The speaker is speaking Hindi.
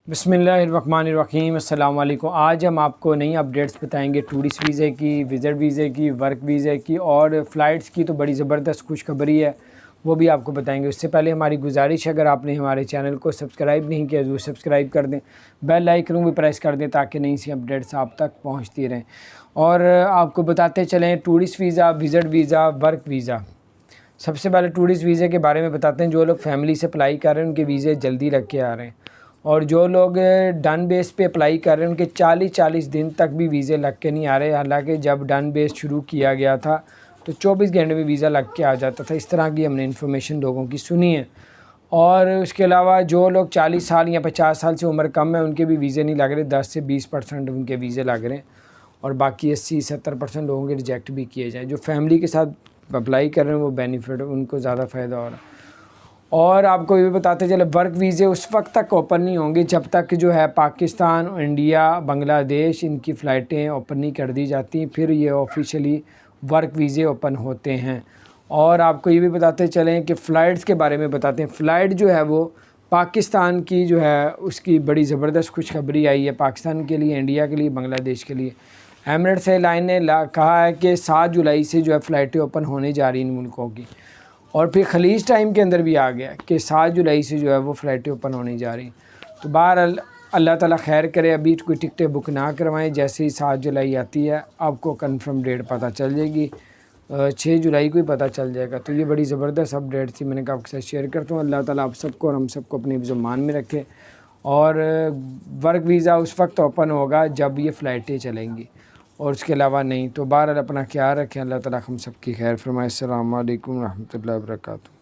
बिस्मिल्लाहिर्रहमानिर्रहीम अस्सलाम वालेकुम। आज हम आपको नई अपडेट्स बताएंगे टूरिस्ट वीज़े की, विज़िट वीज़े की, वर्क वीज़े की और फ़्लाइट्स की। तो बड़ी ज़बरदस्त खुशखबरी है, वो भी आपको बताएंगे। उससे पहले हमारी गुजारिश है, अगर आपने हमारे चैनल को सब्सक्राइब नहीं किया ज़रूर सब्सक्राइब कर दें, बेल आइकन भी प्रेस कर दें ताकि नई सी अपडेट्स आप तक पहुँचती रहें। और आपको बताते चलें tourist visa, visit visa, work visa. सबसे पहले टूरिस्ट वीज़े के बारे में बताते हैं। जो लोग फैमिली से अप्लाई कर रहे हैं उनके वीज़े जल्दी लग के आ रहे हैं, और जो लोग डन बेस पे अप्लाई कर रहे हैं उनके 40 दिन तक भी वीज़े लग के नहीं आ रहे। हालांकि जब डन बेस शुरू किया गया था तो 24 घंटे में वीज़ा लग के आ जाता था। इस तरह की हमने इन्फॉर्मेशन लोगों की सुनी है। और उसके अलावा जो लोग 40 साल या 50 साल से उम्र कम है उनके भी वीज़े नहीं लग रहे। 10 से 20% उनके वीज़े लग रहे हैं, और बाकी 80-70% लोगों के रिजेक्ट भी किए जाए। जो फैमिली के साथ अप्लाई कर रहे हैं वो बेनिफिट, उनको ज़्यादा फ़ायदा हो रहा है। और आपको ये बताते चले वर्क वीज़े उस वक्त तक ओपन नहीं होंगे जब तक जो है पाकिस्तान, इंडिया, बांग्लादेश इनकी फ़्लाइटें ओपन नहीं कर दी जाती, फिर ये ऑफिशियली वर्क वीज़े ओपन होते हैं। और आपको ये भी बताते चलें कि फ़्लाइट्स के बारे में बताते हैं। फ़्लाइट जो है वो पाकिस्तान की जो है उसकी बड़ी ज़बरदस्त खुशखबरी आई है पाकिस्तान के लिए, इंडिया के लिए, बांग्लादेश के लिए। एमिरेट्स एयरलाइन ने कहा है कि 7 जुलाई से जो है फ़्लाइटें ओपन होने जा रही इन मुल्कों की। और फिर खलीज टाइम के अंदर भी आ गया कि 7 जुलाई से जो है वो फ़्लाइटें ओपन होने जा रही। तो बहरहाल अल्लाह ताला खैर करे, अभी कोई टिकटें बुक ना करवाएं। जैसे ही 7 जुलाई आती है आपको कंफर्म डेट पता चल जाएगी, 6 जुलाई को ही पता चल जाएगा। तो ये बड़ी ज़बरदस्त अपडेट थी, मैंने कहा आपके साथ शेयर करता हूँ। अल्लाह ताला आप सबको और हम सबको अपने ज़ुबान में रखे। और वर्क वीज़ा उस वक्त ओपन होगा जब ये फ़्लाइटें चलेंगी, और उसके अलावा नहीं। तो बहरहाल अपना ख्याल रखें। अल्लाह ताला हम सब की खैर फरमाए। अस्सलामु अलैकुम रहमतुल्लाहि व बरकातहू।